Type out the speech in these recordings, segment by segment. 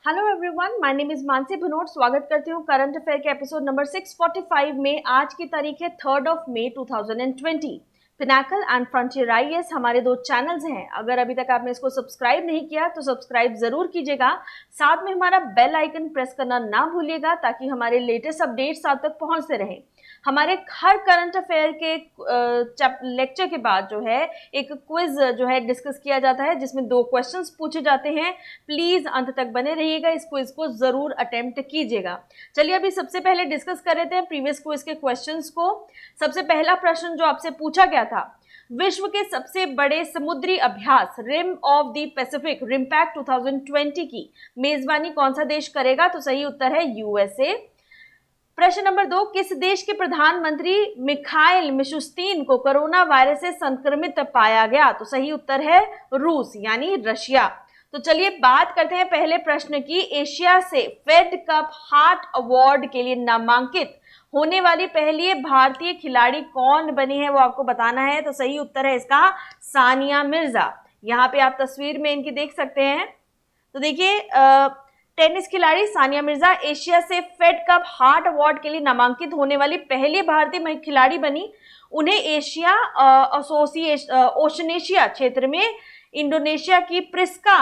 Hello everyone, my name is Mansi Bhanot. स्वागत करती हूँ करंट अफेयर के एपिसोड नंबर 645 में। आज की तारीख है 3 मई 2020। पिनाकल एंड फ्रंटियर आईएएस हमारे दो चैनल्स हैं। अगर अभी तक आपने इसको सब्सक्राइब नहीं किया तो सब्सक्राइब जरूर कीजिएगा। साथ में हमारा बेल आइकन प्रेस करना ना भूलिएगा ताकि हमारे लेटेस्ट अपडेट्स आप तक पहुंचते रहें। हमारे हर करंट अफेयर के लेक्चर के बाद जो है एक क्विज जो है डिस्कस किया जाता है जिसमें 2 क्वेश्चंस पूछे जाते हैं। प्लीज अंत तक बने रहिएगा, इस क्विज को जरूर अटेम्प्ट कीजिएगा। चलिए अभी सबसे पहले डिस्कस कर लेते हैं प्रीवियस क्विज के क्वेश्चंस को। सबसे पहला प्रश्न जो आपसे पूछा गया था, विश्व के सबसे बड़े समुद्री अभ्यास Rim of the Pacific RIMPAC 2020 की मेजबानी कौन सा देश करेगा? तो सही उत्तर है यूएसए। प्रश्न नंबर 2, किस देश के प्रधानमंत्री मिखाइल मिशुस्तीन को कोरोना वायरस से संक्रमित पाया गया? तो सही उत्तर है रूस यानी रशिया। तो चलिए बात करते हैं पहले प्रश्न की। एशिया से फेड कप हार्ट अवार्ड के लिए नामांकित होने वाली पहली भारतीय खिलाड़ी कौन बनी है, वो आपको बताना है। तो सही उत्तर है इसका सानिया मिर्जा। यहाँ पे आप तस्वीर में इनकी देख सकते हैं। तो देखिए टेनिस खिलाड़ी सानिया मिर्जा एशिया से फेड कप हार्ट अवार्ड के लिए नामांकित होने वाली पहली भारतीय खिलाड़ी बनी। उन्हें एशिया ओशनेशिया क्षेत्र में इंडोनेशिया की प्रिस्का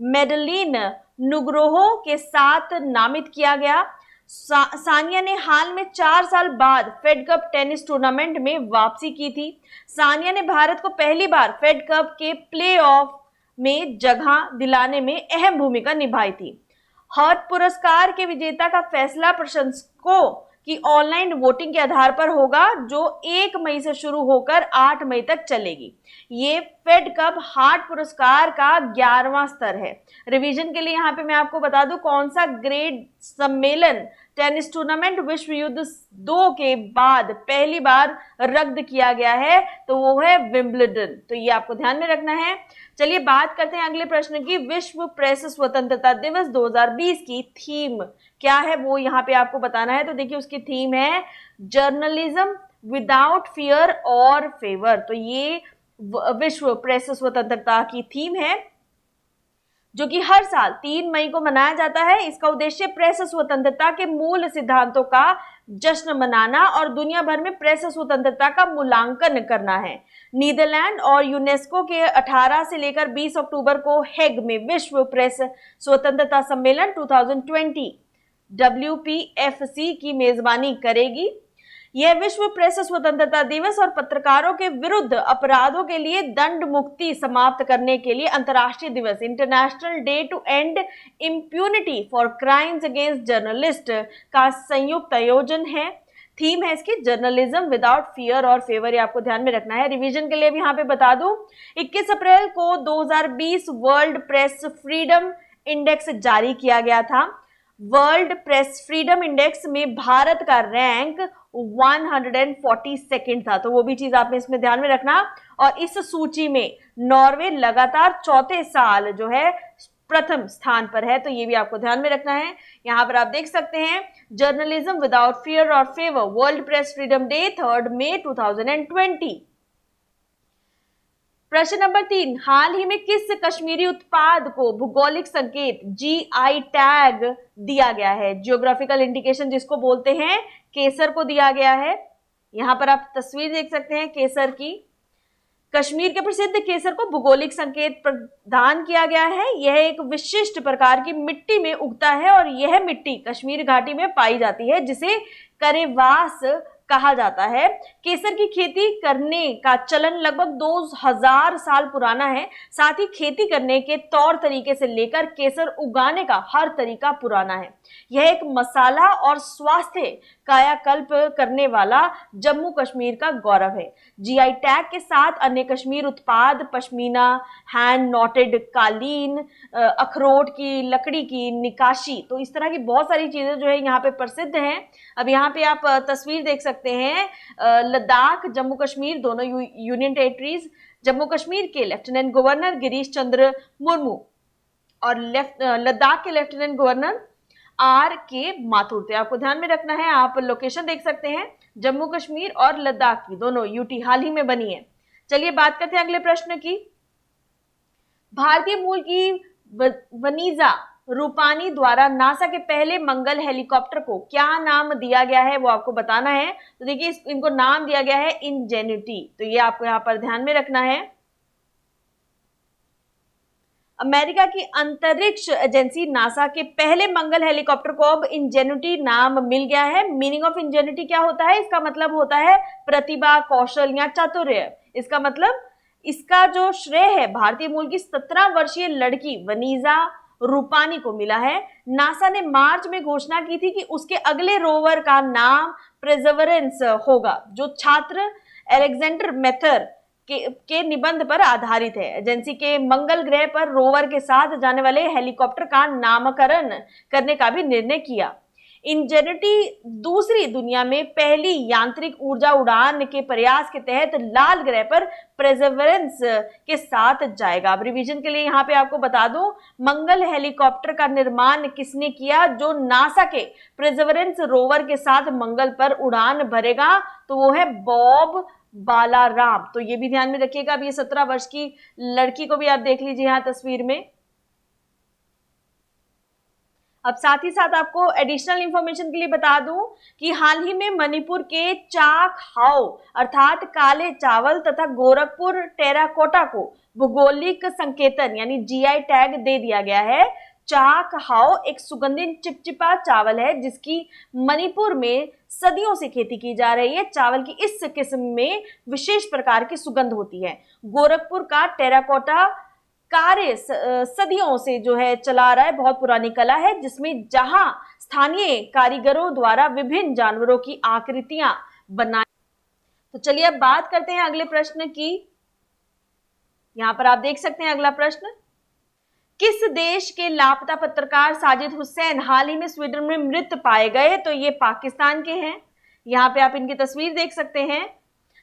मेडलिन नुग्रोहो के साथ नामित किया गया। सानिया ने हाल में 4 साल बाद फेड कप टेनिस टूर्नामेंट में वापसी की थी। सानिया ने भारत को पहली बार फेड कप के प्लेऑफ में जगह दिलाने में अहम भूमिका निभाई थी। हर्ट पुरस्कार के विजेता का फैसला प्रशंसकों की ऑनलाइन वोटिंग के आधार पर होगा, जो 1 मई से शुरू होकर 8 मई तक चलेगी। ये फेड कप हार्ट पुरस्कार का 11वां स्तर है। रिवीजन के लिए यहाँ पे मैं आपको बता दूं कौन सा ग्रेड सम्मेलन टेनिस टूर्नामेंट विश्व युद्ध 2 के बाद पहली बार रद्द किया गया है, तो वो है विंबलडन। तो ये आपको ध्यान में रखना है। चलिए बात करते हैं अगले प्रश्न की। विश्व प्रेस स्वतंत्रता दिवस 2020 की थीम क्या है, वो यहाँ पे आपको बताना है। तो देखिए उसकी थीम है जर्नलिज्म विदाउट फियर और फेवर। तो ये विश्व प्रेस स्वतंत्रता की थीम है जो कि हर साल 3 मई को मनाया जाता है। इसका उद्देश्य प्रेस स्वतंत्रता के मूल सिद्धांतों का जश्न मनाना और दुनिया भर में प्रेस स्वतंत्रता का मूल्यांकन करना है। नीदरलैंड और यूनेस्को के 18 से लेकर 20 अक्टूबर को हेग में विश्व प्रेस स्वतंत्रता सम्मेलन 2020 WPFC की मेजबानी करेगी। यह विश्व प्रेस स्वतंत्रता दिवस और पत्रकारों के विरुद्ध अपराधों के लिए दंड मुक्ति समाप्त करने के लिए अंतर्राष्ट्रीय दिवस international day to end impunity for crimes against journalist का संयुक्त आयोजन है। थीम है इसकी जर्नलिज्म विदाउट फियर और फेवर। ये आपको ध्यान में रखना है। रिवीजन के लिए भी यहाँ पे बता दूं 21 अप्रैल को 2020 वर्ल्ड प्रेस फ्रीडम इंडेक्स जारी किया गया था। वर्ल्ड प्रेस फ्रीडम इंडेक्स में भारत का रैंक 142 था, तो वो भी चीज आपने इसमें ध्यान में रखना। और इस सूची में नॉर्वे लगातार 4थे साल जो है प्रथम स्थान पर है, तो ये भी आपको ध्यान में रखना है। यहां पर आप देख सकते हैं जर्नलिज्म विदाउट फियर और favour world press freedom day 3 मई 2020। प्रश्न नंबर 3, हाल ही में किस कश्मीरी उत्पाद को भौगोलिक संकेत GI टैग दिया गया है? जियोग्राफिकल इंडिकेशन जिसको बोलते हैं, केसर को दिया गया है। यहां पर आप तस्वीर देख सकते हैं केसर की। कश्मीर के प्रसिद्ध केसर को भौगोलिक संकेत प्रदान किया गया है। यह एक विशिष्ट प्रकार की मिट्टी में उगता है और यह मिट्टी कश्मीर घाटी में पाई जाती है जिसे करेवास कहा जाता है। केसर की खेती करने का चलन लगभग 2000 साल पुराना है। साथ ही खेती करने के तौर तरीके से लेकर केसर उगाने का हर तरीका पुराना है। यह एक मसाला और स्वास्थ्य कायाकल्प करने वाला जम्मू कश्मीर का गौरव है। GI टैग के साथ अन्य कश्मीर उत्पाद पश्मीना, हैंड नॉटेड कालीन, अखरोट की लकड़ी की निकाशी, तो इस तरह की बहुत सारी चीजें जो है यहाँ पे प्रसिद्ध हैं। अब यहाँ पे आप तस्वीर देख सकते हैं लद्दाख जम्मू कश्मीर दोनों यूनियन टेरिटरीज। जम्मू कश्मीर के लेफ्टिनेंट गवर्नर गिरीश चंद्र मुर्मू और लद्दाख के लेफ्टिनेंट गवर्नर RK माथुर। तो आपको ध्यान में रखना है। आप लोकेशन देख सकते हैं जम्मू कश्मीर और लद्दाख की, दोनों यूटी हाल ही में बनी है। चलिए बात करते हैं अगले प्रश्न की। भारतीय मूल की वनीजा रूपानी द्वारा नासा के पहले मंगल हेलीकॉप्टर को क्या नाम दिया गया है वो आपको बताना है। तो देखिए इनको नाम दिया गया है इंजेन्युटी, तो ये आपको यहां पर ध्यान में रखना है। अमेरिका की अंतरिक्ष एजेंसी नासा के पहले मंगल हेलीकॉप्टर को अब इंजेन्युटी नाम मिल गया है। मीनिंग ऑफ इंजेन्युटी क्या होता है? इसका मतलब होता है प्रतिभा, कौशल या चातुर्य। इसका मतलब इसका जो श्रेय है भारतीय मूल की 17 वर्षीय लड़की वनीजा रूपानी को मिला है। नासा ने मार्च में घोषणा की थी कि उसके अगले रोवर का नाम परसेवरेंस होगा, जो छात्र एलेक्जेंडर मेथर के निबंध पर आधारित है। एजेंसी के मंगल ग्रह पर रोवर के साथ जाने वाले हेलीकॉप्टर का नामकरण करने का भी निर्णय किया। इंजेनिटी दूसरी दुनिया में पहली यांत्रिक ऊर्जा उड़ान के प्रयास के तहत लाल ग्रह पर परसेवरेंस के साथ जाएगा। अब रिवीजन के लिए यहाँ पे आपको बता दूं, मंगल हेलीकॉप्टर का निर्माण किसने किया? जो नासा के परसेवरेंस रोवर के साथ मंगल पर उड़ान भरेगा, तो वो है बॉब बालाराम। तो ये भी ध्यान में रखिएगा। अब ये 17 वर्ष की लड़की को भी आप देख लीजिए यहां तस्वीर में। अब साथ ही साथ आपको एडिशनल इंफॉर्मेशन के लिए बता दूं कि हाल ही में मणिपुर के चाक हाओ अर्थात काले चावल तथा गोरखपुर टेराकोटा को भौगोलिक संकेतन यानी जीआई टैग दे दिया गया है। चाक हाओ एक सुगंधित चिपचिपा चावल है जिसकी मणिपुर में सदियों से खेती की जा रही है। चावल की इस किस्म में विशेष प्रकार की सुगंध होती है। गोरखपुर का टेराकोटा कार्य सदियों से जो है चला रहा है, बहुत पुरानी कला है, जिसमें जहां स्थानीय कारीगरों द्वारा विभिन्न जानवरों की आकृतियां बनाई। तो चलिए अब बात करते हैं अगले प्रश्न की। यहां पर आप देख सकते हैं अगला प्रश्न, किस देश के लापता पत्रकार साजिद हुसैन हाल ही में स्वीडन में मृत पाए गए? तो ये पाकिस्तान के हैं। यहाँ पे आप इनकी तस्वीर देख सकते हैं।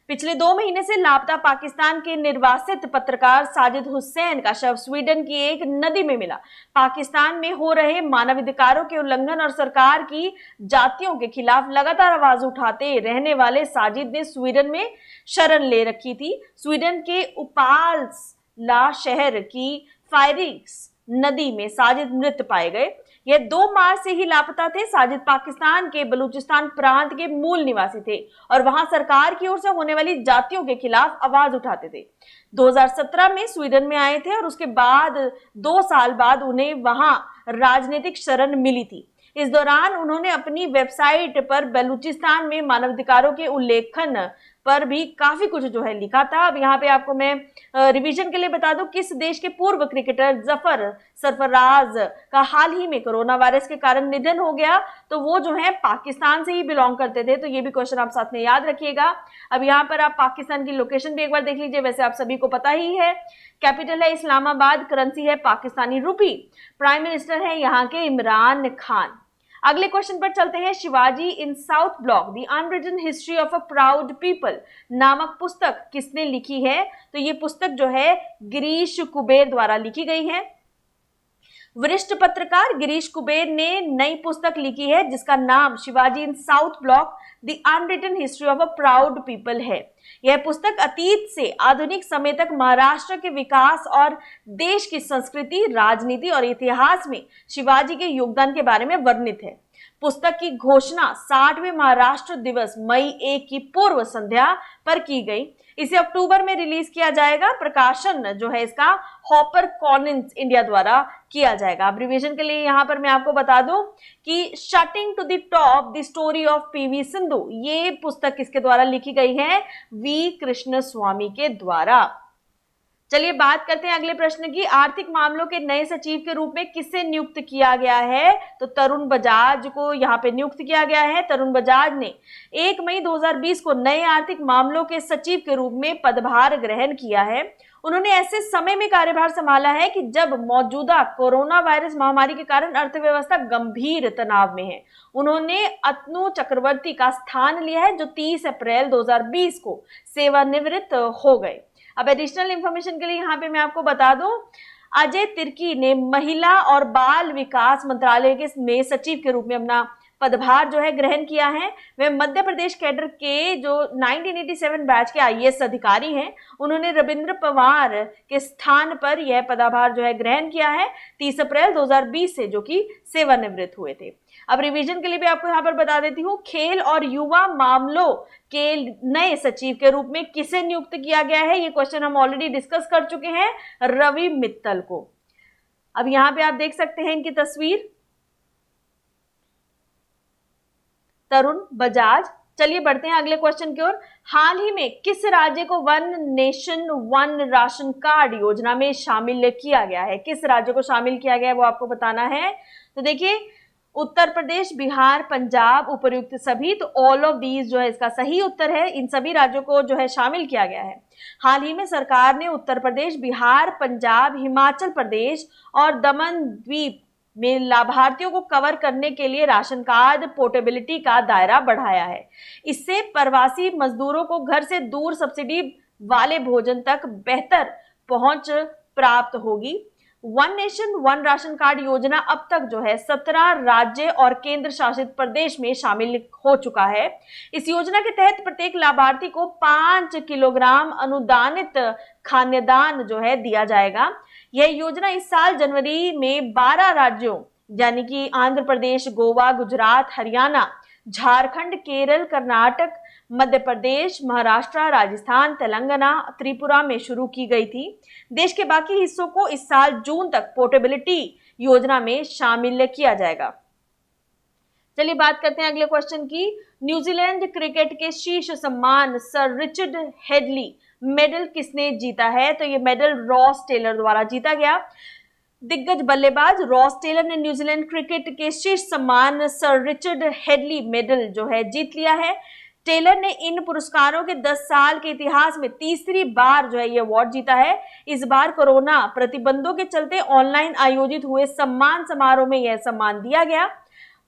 पिछले 2 महीने से लापता पाकिस्तान के निर्वासित पत्रकार साजिद हुसैन का शव स्वीडन की एक नदी में मिला। पाकिस्तान में हो रहे मानवाधिकारों के उल्लंघन और सरकार की जातियों के खिलाफ लगातार आवाज उठाते रहने वाले साजिद ने स्वीडन में शरण ले रखी थी। स्वीडन के उपासला शहर की फायरिक्स नदी में साजिद मृत पाए गए। यह 2 मार्च से ही लापता थे। साजिद पाकिस्तान के बलूचिस्तान प्रांत के मूल निवासी थे और वहां सरकार की ओर से होने वाली जातियों के खिलाफ आवाज उठाते थे। 2017 में स्वीडन में आए थे और उसके बाद 2 साल बाद उन्हें वहां राजनीतिक शरण मिली थी। इस दौरान उन्होंने अपनी वेबसाइट पर बलूचिस्तान में मानवाधिकारों के उल्लेखन पर भी काफी कुछ जो है लिखा था। अब यहाँ पे आपको मैं रिवीजन के लिए बता दूं, किस देश के पूर्व क्रिकेटर जफर सरफराज का हाल ही में कोरोना वायरस के कारण निधन हो गया? तो वो जो है पाकिस्तान से ही बिलोंग करते थे। तो ये भी क्वेश्चन आप साथ में याद रखिएगा। अब यहाँ पर आप पाकिस्तान की लोकेशन भी एक बार देख लीजिए। वैसे आप सभी को पता ही है, कैपिटल है इस्लामाबाद, करेंसी है पाकिस्तानी रुपी, प्राइम मिनिस्टर है यहाँ के इमरान खान। अगले क्वेश्चन पर चलते हैं। Shivaji in South Block the unwritten history of a proud people नामक पुस्तक किसने लिखी है? तो ये पुस्तक जो है गिरीश कुबेर द्वारा लिखी गई है। वरिष्ठ पत्रकार गिरीश कुबेर ने नई पुस्तक लिखी है जिसका नाम Shivaji in South Block the unwritten history of a proud people है। यह पुस्तक अतीत से आधुनिक समय तक महाराष्ट्र के विकास और देश की संस्कृति, राजनीति और इतिहास में शिवाजी के योगदान के बारे में वर्णित है। पुस्तक की घोषणा 60वें महाराष्ट्र दिवस मई 1 की पूर्व संध्या पर की गई। इसे अक्टूबर में रिलीज किया जाएगा। प्रकाशन जो है इसका हॉपर कॉलिन्स इंडिया द्वारा किया जाएगा। अब रिवीजन के लिए यहाँ पर मैं आपको बता दूं कि shuttling to the top the story of PV Sindhu, ये पुस्तक किसके द्वारा लिखी गई है? वी कृष्ण स्वामी के द्वारा। चलिए बात करते हैं अगले प्रश्न की। आर्थिक मामलों के नए सचिव के रूप में किसे नियुक्त किया गया है? तो तरुण बजाज को यहाँ पे नियुक्त किया गया है। तरुण बजाज ने 1 मई 2020 को नए आर्थिक मामलों के सचिव के रूप में पदभार ग्रहण किया है। उन्होंने ऐसे समय में कार्यभार संभाला है कि जब मौजूदा कोरोना वायरस महामारी के कारण अर्थव्यवस्था गंभीर तनाव में है। उन्होंने अतनु चक्रवर्ती का स्थान लिया है जो 30 अप्रैल 2020 को सेवानिवृत्त हो गए। अब एडिशनल इंफॉर्मेशन के लिए यहाँ पे मैं आपको बता दूं, अजय तिर्की ने महिला और बाल विकास मंत्रालय के में सचिव के रूप में अपना पदभार जो है ग्रहण किया है वह मध्य प्रदेश कैडर के जो 1987 बैच के आईएएस अधिकारी हैं, उन्होंने रविंद्र पवार के स्थान पर यह पदभार जो है ग्रहण किया है 30 अप्रैल 2020 से, जो कि सेवानिवृत्त हुए थे। अब रिवीजन के लिए भी आपको यहाँ पर बता देती हूँ, खेल और युवा मामलों के नए सचिव के रूप में किसे नियुक्त किया गया है, ये क्वेश्चन हम ऑलरेडी डिस्कस कर चुके हैं, रवि मित्तल को। अब यहाँ पे आप देख सकते हैं इनकी तस्वीर, तरुण बजाज। चलिए बढ़ते हैं अगले क्वेश्चन की ओर। हाल ही में किस राज्य को one nation one ration card योजना में शामिल किया गया है? किस राज्य को शामिल किया गया है वो आपको बताना है। तो देखिए, उत्तर प्रदेश, बिहार, पंजाब, उपर्युक्त सभी, तो ऑल ऑफ दीज जो है इसका सही उत्तर है। इन सभी राज्यों को जो है शामिल किया गया है। हाल ही में सरकार ने उत्तर प्रदेश, बिहार, पंजाब, हिमाचल प्रदेश और दमन द्वीप में लाभार्थियों को कवर करने के लिए राशन कार्ड पोर्टेबिलिटी का दायरा बढ़ाया है। इससे प्रवासी मजदूरों को घर से दूर सब्सिडी वाले भोजन तक बेहतर पहुंच प्राप्त होगी। One nation one ration card योजना अब तक जो है 17 राज्य और केंद्र शासित प्रदेश में शामिल हो चुका है। इस योजना के तहत प्रत्येक लाभार्थी को 5 किलोग्राम अनुदानित खाद्यान्न जो है दिया जाएगा। यह योजना इस साल जनवरी में 12 राज्यों यानी कि आंध्र प्रदेश, गोवा, गुजरात, हरियाणा, झारखंड, केरल, कर्नाटक, मध्य प्रदेश, महाराष्ट्र, राजस्थान, तेलंगाना, त्रिपुरा में शुरू की गई थी। देश के बाकी हिस्सों को इस साल जून तक पोर्टेबिलिटी योजना में शामिल किया जाएगा। चलिए बात करते हैं अगले क्वेश्चन की। न्यूजीलैंड क्रिकेट के शीर्ष सम्मान सर रिचर्ड हेडली मेडल किसने जीता है? तो ये मेडल रॉस टेलर द्वारा जीता गया। दिग्गज बल्लेबाज रॉस टेलर ने न्यूजीलैंड क्रिकेट के शीर्ष सम्मान सर रिचर्ड हेडली मेडल जो है जीत लिया है। टेलर ने इन पुरस्कारों के 10 साल के इतिहास में तीसरी बार जो है ये अवार्ड जीता है। इस बार कोरोना प्रतिबंधों के चलते ऑनलाइन आयोजित हुए सम्मान समारोह में यह सम्मान दिया गया।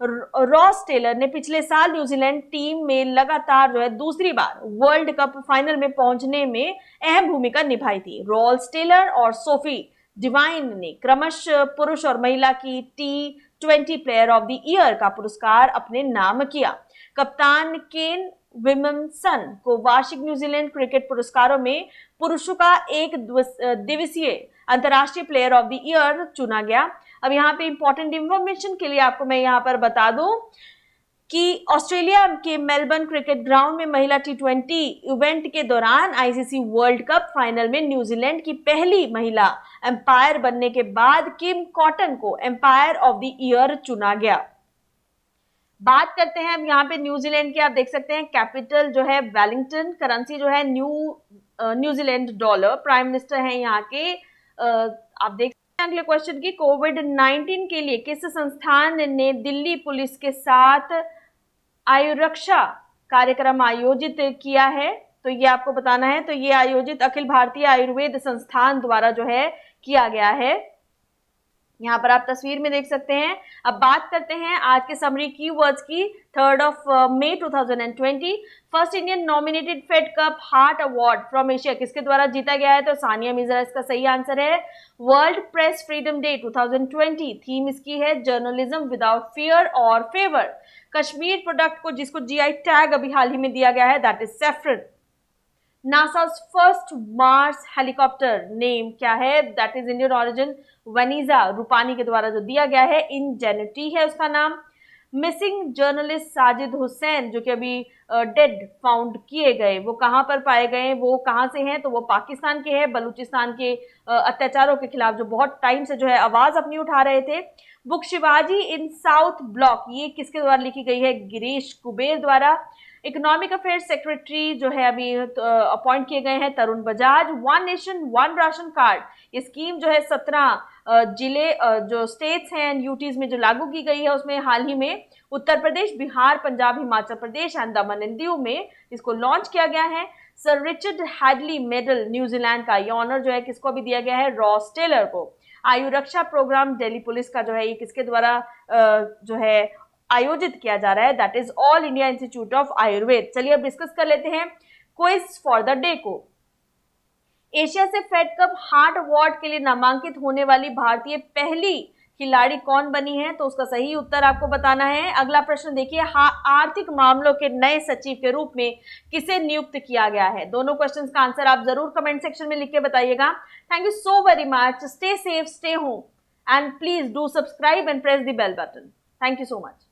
रॉस टेलर ने पिछले साल न्यूजीलैंड टीम में लगातार जो है दूसरी बार वर्ल्ड कप फाइनल में पहुंचने में अहम भूमिका निभाई थी। रॉस टेलर और सोफी डिवाइन ने क्रमशः पुरुष और महिला की T20 player of the year का पुरस्कार अपने नाम किया। कप्तान केन विलियमसन को वार्षिक न्यूजीलैंड क्रिकेट पुरस्कारों में पुरुषों का एक दिवसीय अंतर्राष्ट्रीय प्लेयर ऑफ द ईयर चुना गया। अब यहाँ पे इंपॉर्टेंट इंफॉर्मेशन के लिए आपको मैं यहाँ पर बता दूं कि ऑस्ट्रेलिया के मेलबर्न क्रिकेट ग्राउंड में महिला T20 इवेंट के दौरान आईसीसी वर्ल्ड कप फाइनल में न्यूजीलैंड की पहली महिला एम्पायर बनने के बाद किम कॉटन को एम्पायर ऑफ द ईयर चुना गया। बात करते हैं अब यहाँ पे न्यूजीलैंड की। आप देख सकते हैं कैपिटल जो है वेलिंगटन, करेंसी जो है न्यूजीलैंड डॉलर, प्राइम मिनिस्टर है यहाँ के। आप देख सकते हैं अगले क्वेश्चन की। कोविड-19 के लिए किस संस्थान ने दिल्ली पुलिस के साथ आयुरक्षा कार्यक्रम आयोजित किया है? तो ये आपको बताना है। तो ये आयोजित अखिल भारतीय आयुर्वेद संस्थान द्वारा जो है किया गया है। यहाँ पर आप तस्वीर में देख सकते हैं। अब बात करते हैं आज के समरी कीवर्ड्स की। 3 मई 2020 first Indian nominated Fed Cup heart award from Asia किसके द्वारा जीता गया है? तो सानिया मिर्जा इसका सही आंसर है। World press freedom day 2020 theme इसकी है जर्नलिज्म विदाउट फियर और फेवर। कश्मीर प्रोडक्ट को जिसको जीआई टैग अभी हाल ही में दिया गया है that is saffron. NASA's first Mars helicopter name क्या है? That is Indian origin Vaneeza Rupani के द्वारा जो दिया गया है। इनजेनिटी है उसका नाम। मिसिंग जर्नलिस्ट साजिद हुसैन जो कि अभी डेड फाउंड किए गए, वो कहाँ पर पाए गए, वो कहाँ से हैं? तो वो पाकिस्तान के हैं, बलूचिस्तान के अत्याचारों के खिलाफ जो बहुत टाइम से जो है आवाज अपनी उठा रहे थे। Book Shivaji in South block ये किसके द्वारा लिखी गई है? गिरीश कुबेर द्वारा। इकोनॉमिक अफेयर्स सेक्रेटरी जो है अभी अपॉइंट किए गए हैं Tarun Bajaj. One nation one ration card ये स्कीम जो है 17 जिले जो स्टेट्स हैं यूटीज में जो लागू की गई है, उसमें हाल ही में Uttar Pradesh, Bihar, Punjab, Himachal Pradesh and Daman and Diu में इसको लॉन्च किया गया है। Sir Richard Hadley medal New Zealand का, ये ऑनर जो है किसको भी दिया गया है? रॉस टेलर को। आयुरक्षा प्रोग्राम दिल्ली पुलिस का जो है ये किसके द्वारा जो है आयोजित किया जा रहा है? That is all India institute of Ayurveda. चलिए अब डिस्कस कर लेते हैं क्विज फॉर द डे को। एशिया से फेड कप हार्ट अवार्ड के लिए नामांकित होने वाली भारतीय पहली खिलाड़ी कौन बनी है, तो उसका सही उत्तर आपको बताना है। अगला प्रश्न देखिए, आर्थिक मामलों के नए सचिव के रूप में किसे नियुक्त किया गया है? दोनों क्वेश्चंस का आंसर आप जरूर कमेंट सेक्शन में लिख के बताइएगा। Thank you so very much, stay safe, stay home, and please do subscribe and press the bell button. Thank you so much.